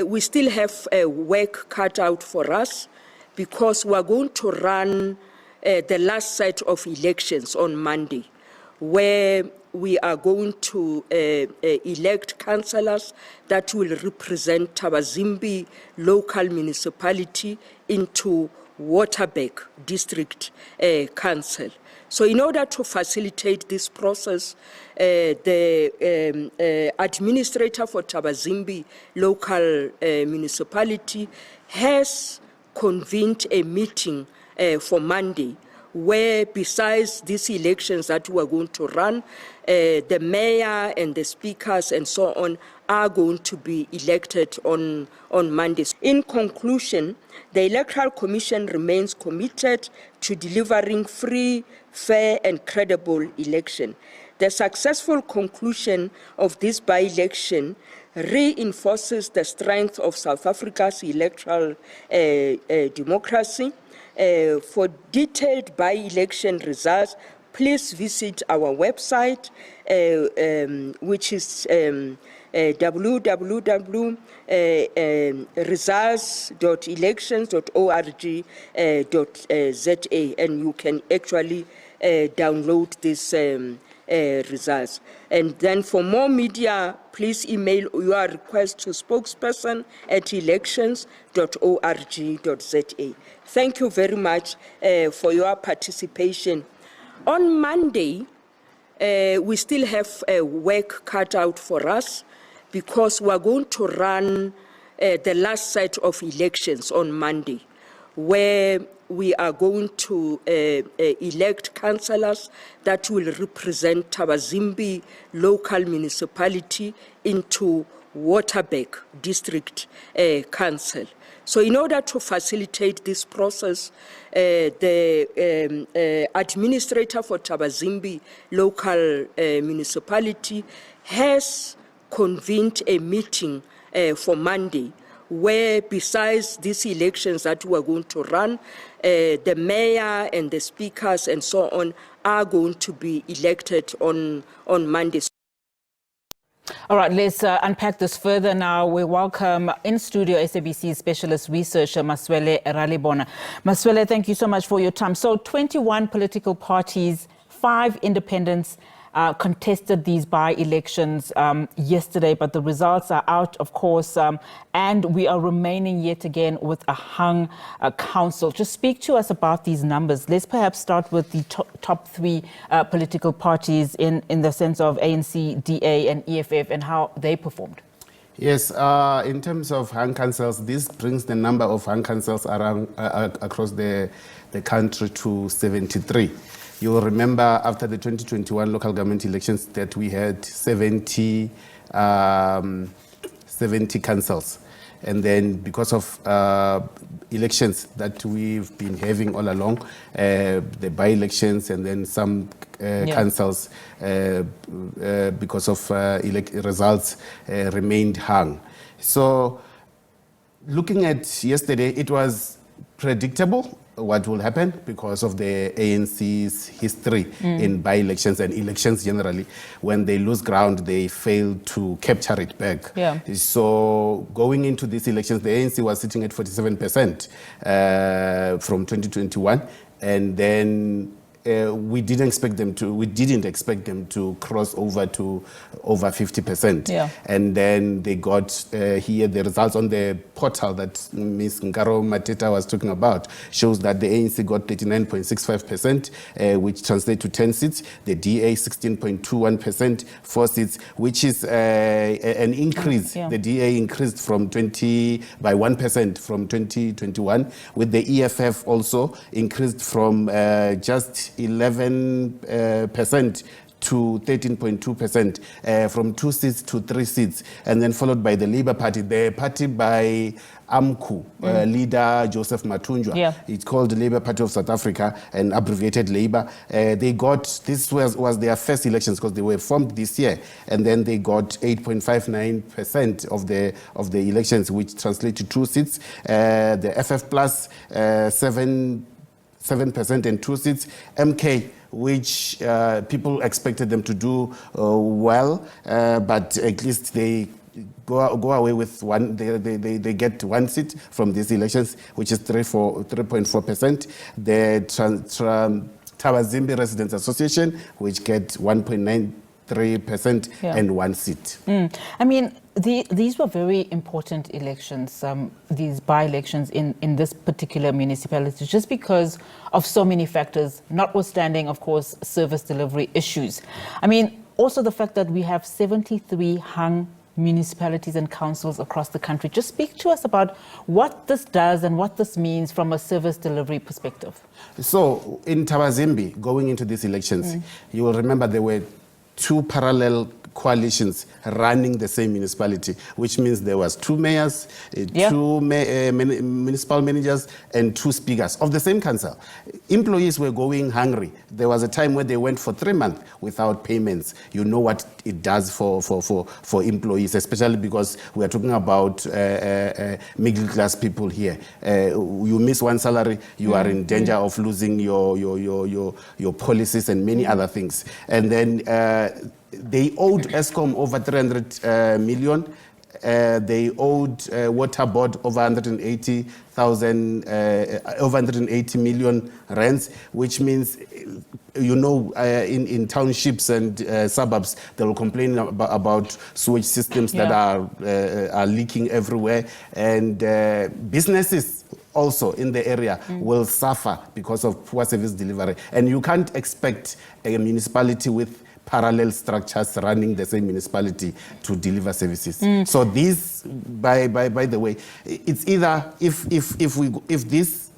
we still have work cut out for us because we are going to run the last set of elections on Monday, where we are going to elect councillors that will represent Thabazimbi local municipality into Waterberg District Council. So in order to facilitate this process, the administrator for Thabazimbi local municipality has convened a meeting for Monday, where besides these elections that we are going to run, the mayor and the speakers and so on are going to be elected on Mondays. In conclusion, the Electoral Commission remains committed to delivering free, fair and credible election. The successful conclusion of this by-election reinforces the strength of South Africa's electoral democracy. For detailed by-election results, please visit our website, which is www.results.elections.org.za, and you can actually download these results. And then for more media, please email your request to spokesperson@elections.org.za. Thank you very much for your participation. On Monday, we still have work cut out for us because we are going to run the last set of elections on Monday, where we are going to elect councillors that will represent Thabazimbi local municipality into Waterberg District Council. So in order to facilitate this process, the administrator for Thabazimbi local municipality has convened a meeting for Monday, where besides these elections that we are going to run, the mayor and the speakers and so on are going to be elected on Monday. All right, let's unpack this further now. We welcome in studio SABC specialist researcher Maswele Ralibona. Maswele, thank you so much for your time. So 21 political parties, 5 independents contested these by-elections yesterday, but the results are out, of course, and we are remaining yet again with a hung council. Just speak to us about these numbers. Let's perhaps start with the top 3 political parties in the sense of ANC, DA and EFF and how they performed. Yes, in terms of hung councils, this brings the number of hung councils around across the country to 73. You will remember after the 2021 local government elections that we had 70 councils. And then because of elections that we've been having all along, the by-elections and then some councils, because of results, remained hung. So looking at yesterday, it was predictable what will happen because of the ANC's history in by-elections and elections generally. When they lose ground, they fail to capture it back. Yeah. So going into these elections, the ANC was sitting at 47% from 2021, and then we didn't expect them to cross over to over 50%. Yeah. And then they got here the results on the portal that Ms. Nkaro Mateta was talking about shows that the ANC got 39.65%, which translates to 10 seats. The DA 16.21%, 4 seats, which is an increase. Yeah. The DA increased from by 1% from 2021, with the EFF also increased from just 11% to 13.2%, from 2 seats to 3 seats, and then followed by the Labour Party, the party by AMCU, leader Joseph Mathunjwa. Yeah. It's called the Labour Party of South Africa and abbreviated Labour. This was their first elections because they were formed this year, and then they got 8.59% of the elections, which translate to 2 seats. The FF Plus 7% and 2 seats. MK, which people expected them to do well, but at least they go away with one. They get one seat from these elections, which is 3.4%. The Thabazimbi Residents Association, which get 1.93% and one seat. I mean, these were very important elections, these by-elections in this particular municipality, just because of so many factors, notwithstanding, of course, service delivery issues. I mean, also the fact that we have 73 hung municipalities and councils across the country. Just speak to us about what this does and what this means from a service delivery perspective. So in Thabazimbi, going into these elections, you will remember there were two parallel coalitions running the same municipality, which means there was two mayors, two municipal managers, and two speakers of the same council. Employees were going hungry. There was a time where they went for 3 months without payments. You know what it does for employees, especially because we are talking about middle class people here. You miss one salary, you are in danger of losing your policies and many other things. And then they owed ESCOM over 300 million. They owed Water Board over 180 million rands, which means, you know, in townships and suburbs, they will complain about sewage systems that are leaking everywhere, and businesses also in the area will suffer because of poor service delivery. And you can't expect a municipality with parallel structures running the same municipality to deliver services. So this, by the way, it's either if these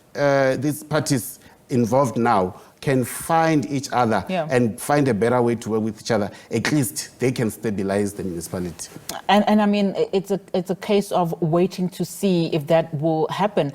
parties involved now can find each other and find a better way to work with each other, at least they can stabilize the municipality. And I mean, it's a case of waiting to see if that will happen.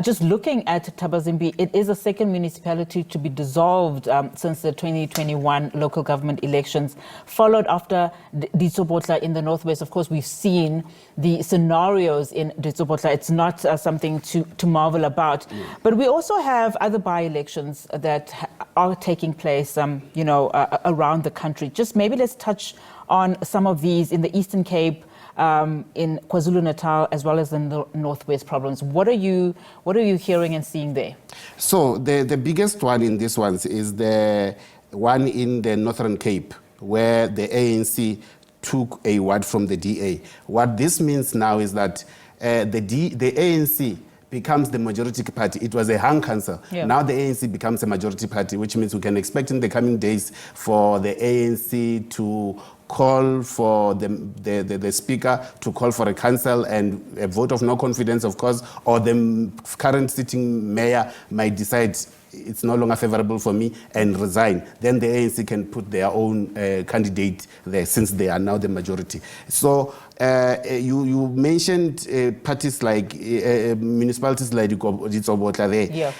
Just looking at Thabazimbi, it is the second municipality to be dissolved since the 2021 local government elections, followed after Ditsobotla in the northwest. Of course, we've seen the scenarios in Ditsobotla. It's not something to marvel about. But we also have other by-elections that are taking place, around the country. Just maybe let's touch on some of these in the Eastern Cape, in KwaZulu-Natal, as well as in the Northwest Province. What are you hearing and seeing there? So the biggest one in these ones is the one in the Northern Cape, where the ANC took a word from the DA. What this means now is that the ANC becomes the majority party. It was a hung council. Now the ANC becomes a majority party, which means we can expect in the coming days for the ANC to call for the speaker to call for a council and a vote of no confidence, of course, or the current sitting mayor might decide it's no longer favorable for me and resign. Then the ANC can put their own candidate there, since they are now the majority. So you mentioned parties like municipalities like Ditsobotla there.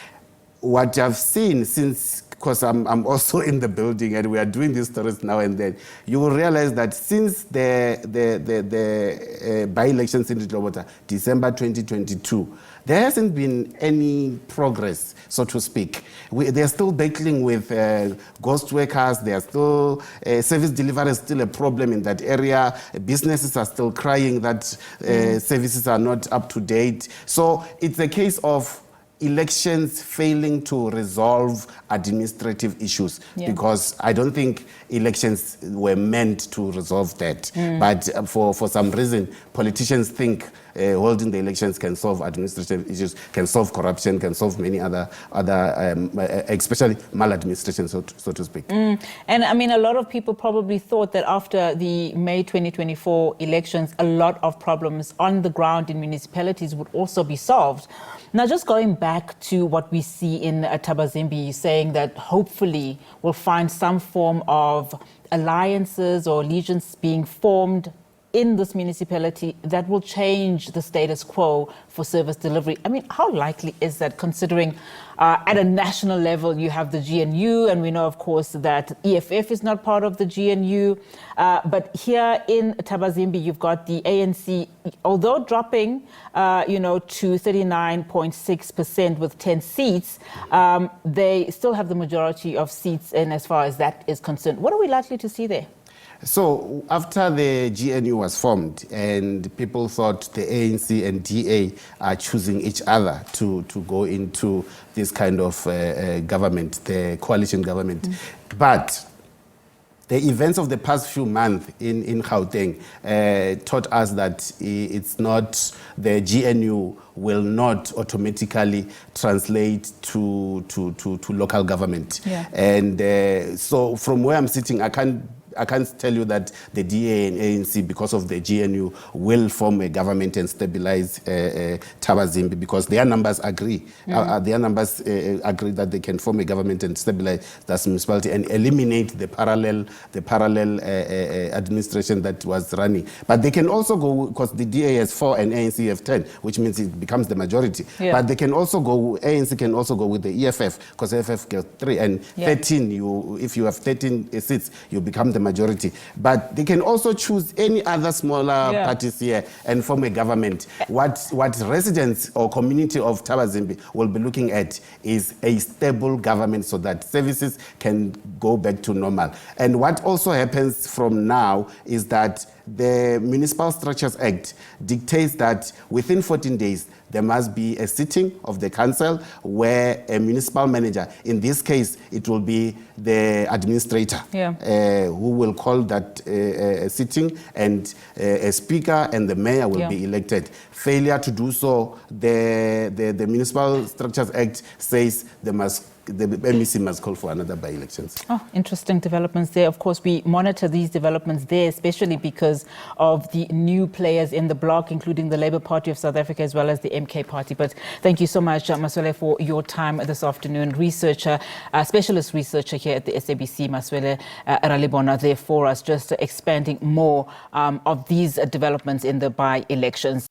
What I've seen since, because I'm also in the building and we are doing these stories now and then, you will realize that since the by-elections in Ditsobotla, December 2022, there hasn't been any progress, so to speak. They're still battling with ghost workers. They are still, service delivery is still a problem in that area. Businesses are still crying that services are not up to date. So it's a case of elections failing to resolve administrative issues, because I don't think elections were meant to resolve that. But for some reason, politicians think holding the elections can solve administrative issues, can solve corruption, can solve many other especially maladministration, so to speak. And I mean, a lot of people probably thought that after the May 2024 elections, a lot of problems on the ground in municipalities would also be solved. Now, just going back to what we see in Thabazimbi, saying that hopefully we'll find some form of alliances or allegiance being formed in this municipality that will change the status quo for service delivery. I mean, how likely is that, considering at a national level you have the GNU, and we know, of course, that EFF is not part of the GNU. But here in Thabazimbi, you've got the ANC, although dropping, to 39.6% with 10 seats, they still have the majority of seats in as far as that is concerned. What are we likely to see there? So after the GNU was formed and people thought the ANC and DA are choosing each other to go into this kind of government, the coalition government. But the events of the past few months in Gauteng taught us that it's not, the GNU will not automatically translate to local government. Yeah. And so from where I'm sitting, I can't tell you that the DA and ANC, because of the GNU, will form a government and stabilize Thabazimbi, because their numbers agree. Their numbers agree that they can form a government and stabilize that municipality and eliminate the parallel administration that was running. But they can also go, because the DA has 4 and ANC have 10, which means it becomes the majority. Yeah. But they can also go, ANC can also go with the EFF, because EFF gets 3 and 13. If you have 13 seats, you become the majority. But they can also choose any other smaller parties here and form a government. What residents or community of Thabazimbi will be looking at is a stable government so that services can go back to normal. And what also happens from now is that the Municipal Structures Act dictates that within 14 days, there must be a sitting of the council where a municipal manager, in this case, it will be the administrator, who will call that sitting, and a speaker and the mayor will be elected. Failure to do so, the Municipal Structures Act says the MEC must call for another by-elections. Oh, interesting developments there. Of course, we monitor these developments there, especially because of the new players in the bloc, including the Labour Party of South Africa as well as the MK Party. But thank you so much, Maswele, for your time this afternoon. Researcher, specialist researcher here at the SABC, Maswele Ralibona, there for us, just expanding more of these developments in the by-elections.